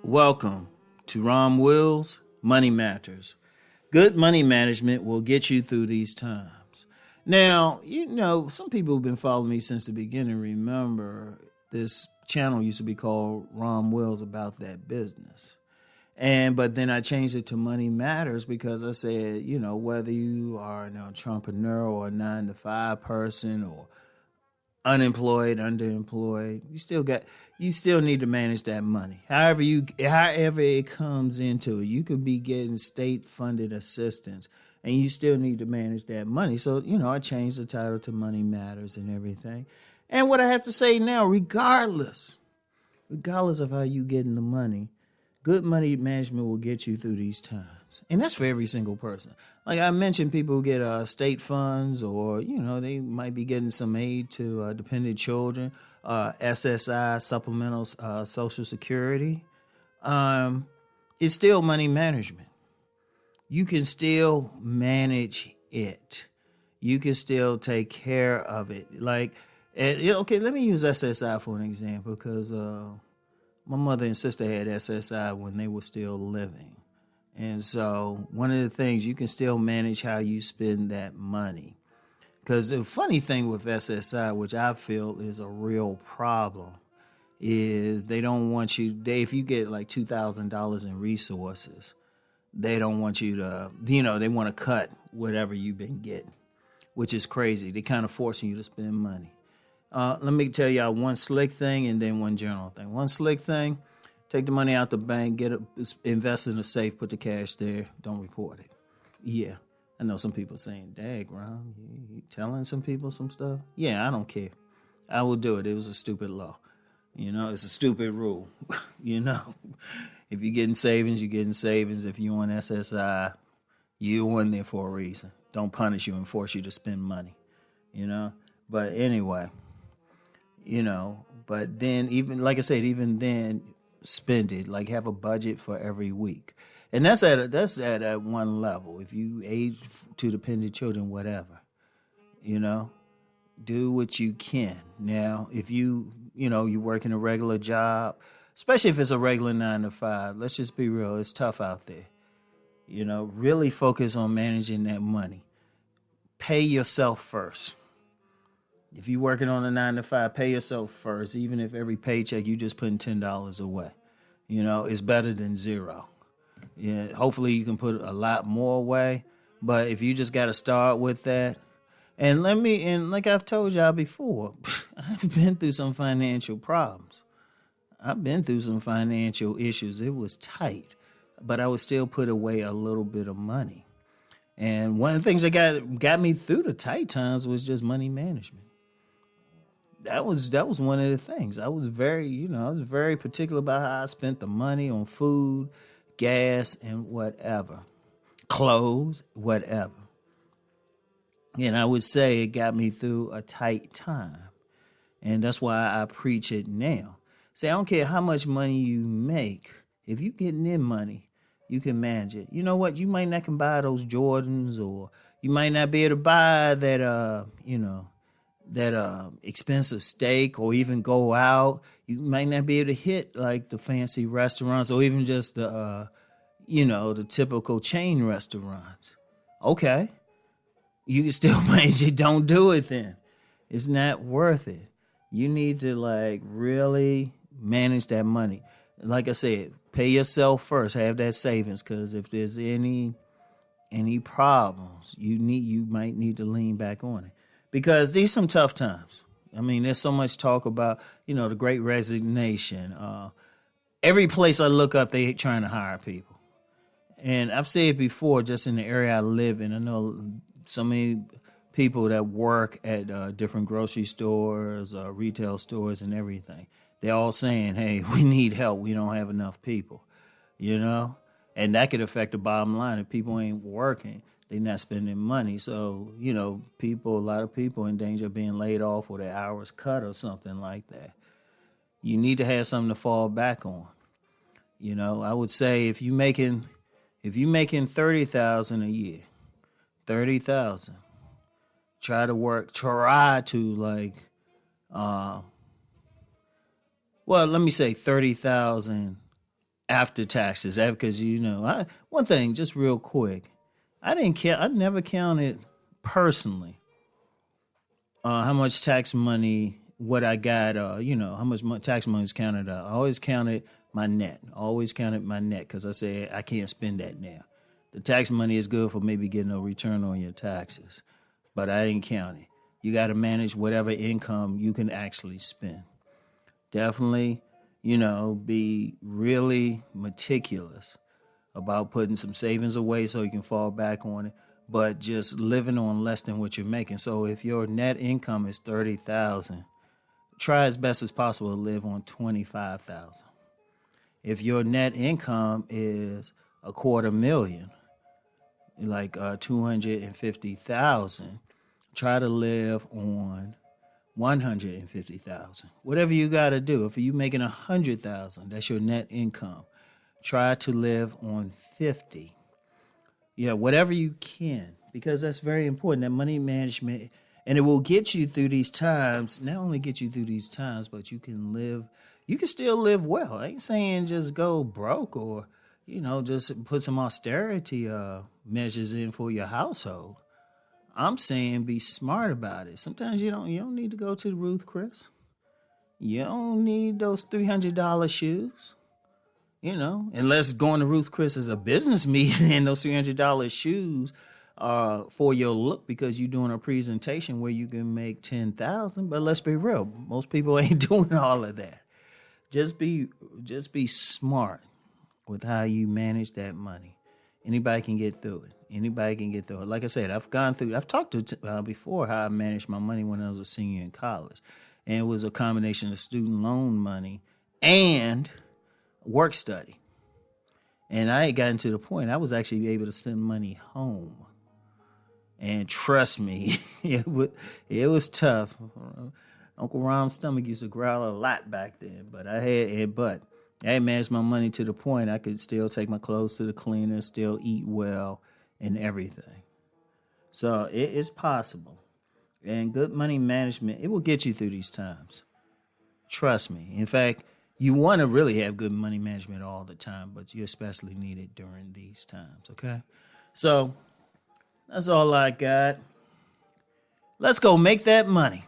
Welcome to Rom Wills Money Matters. Good money management will get you through these times. Now, some people who've been following me since the beginning remember this channel used to be called Rom Wills about that business. But then I changed it to Money Matters because I said, whether you are an entrepreneur or a 9-to-5 person or unemployed, underemployed, you still need to manage that money. However it comes into it, you could be getting state funded assistance and you still need to manage that money. So, I changed the title to Money Matters and everything. And what I have to say now, regardless of how you getting the money, good money management will get you through these times. And that's for every single person. Like I mentioned, people who get state funds or, they might be getting some aid to dependent children, SSI, supplemental Social Security. It's still money management. You can still manage it. You can still take care of it. Okay, let me use SSI for an example because my mother and sister had SSI when they were still living. And so one of the things, you can still manage how you spend that money. Because the funny thing with SSI, which I feel is a real problem, is they don't want you, if you get like $2,000 in resources, they don't want you to, they want to cut whatever you've been getting, which is crazy. They kind of forcing you to spend money. Let me tell y'all one slick thing and then one general thing. One slick thing, take the money out the bank, invest in a safe, put the cash there, don't report it. Yeah, I know some people saying, "Dag, Ron, you telling some people some stuff?" Yeah, I don't care. I will do it. It was a stupid law. It's a stupid rule. If you're getting savings, you're getting savings. If you're on SSI, you're on there for a reason. Don't punish you and force you to spend money. But anyway. But then even then, spend it. Like have a budget for every week, and that's at one level. If you age to dependent children, whatever, do what you can. Now, if you work in a regular job, especially if it's a regular 9-to-5, let's just be real, it's tough out there. Really focus on managing that money. Pay yourself first. If you're working on a 9-to-5, pay yourself first. Even if every paycheck you just putting $10 away, it's better than zero. Yeah, hopefully you can put a lot more away. But if you just got to start with that, and like I've told y'all before, I've been through some financial problems. I've been through some financial issues. It was tight, but I would still put away a little bit of money. And one of the things that got me through the tight times was just money management. That was one of the things. I was very particular about how I spent the money on food, gas, and whatever. Clothes, whatever. And I would say it got me through a tight time. And that's why I preach it now. Say, I don't care how much money you make. If you're getting in money, you can manage it. You know what? You might not can buy those Jordans, or you might not be able to buy that, that expensive steak, or even go out. You might not be able to hit like the fancy restaurants, or even just the typical chain restaurants. Okay. You can still manage it. Don't do it then. It's not worth it. You need to really manage that money. Like I said, pay yourself first. Have that savings, because if there's any problems, you might need to lean back on it. Because these some tough times. I mean, there's so much talk about, the Great Resignation. Every place I look up, they trying to hire people. And I've said it before, just in the area I live in. I know so many people that work at different grocery stores, retail stores, and everything. They're all saying, hey, we need help. We don't have enough people, And that could affect the bottom line. If people ain't working, they're not spending money. So, a lot of people in danger of being laid off or their hours cut or something like that. You need to have something to fall back on. I would say if you making $30,000 a year, $30,000, try to well, let me say $30,000 after taxes. That because one thing, just real quick, I didn't count. I never counted personally how much tax money what I got. How much tax money is counted. I always counted my net. Always counted my net because I said I can't spend that now. The tax money is good for maybe getting a return on your taxes, but I didn't count it. You got to manage whatever income you can actually spend. Definitely, be really meticulous about putting some savings away so you can fall back on it, but just living on less than what you're making. So if your net income is 30,000, try as best as possible to live on 25,000. If your net income is $250,000, like 250,000, try to live on 150,000. Whatever you got to do. If you're making 100,000, that's your net income. Try to live on 50. Yeah, whatever you can, because that's very important. That money management, and it will get you through these times. Not only get you through these times, but you can still live well. I ain't saying just go broke or, just put some austerity measures in for your household. I'm saying be smart about it. Sometimes you don't need to go to the Ruth Chris. You don't need those $300 shoes. Unless going to Ruth Chris is a business meeting and those $300 shoes are for your look because you're doing a presentation where you can make 10,000. But let's be real, most people ain't doing all of that. Just be smart with how you manage that money. Anybody can get through it. Like I said, I've talked to before how I managed my money when I was a senior in college. And it was a combination of student loan money and work study. And I had gotten to the point I was actually able to send money home. And trust me, it was tough. Uncle Rom's stomach used to growl a lot back then, but I had managed my money to the point I could still take my clothes to the cleaner, still eat well, and everything. So it's possible. And good money management, it will get you through these times. Trust me. In fact, you want to really have good money management all the time, but you especially need it during these times, okay? So that's all I got. Let's go make that money.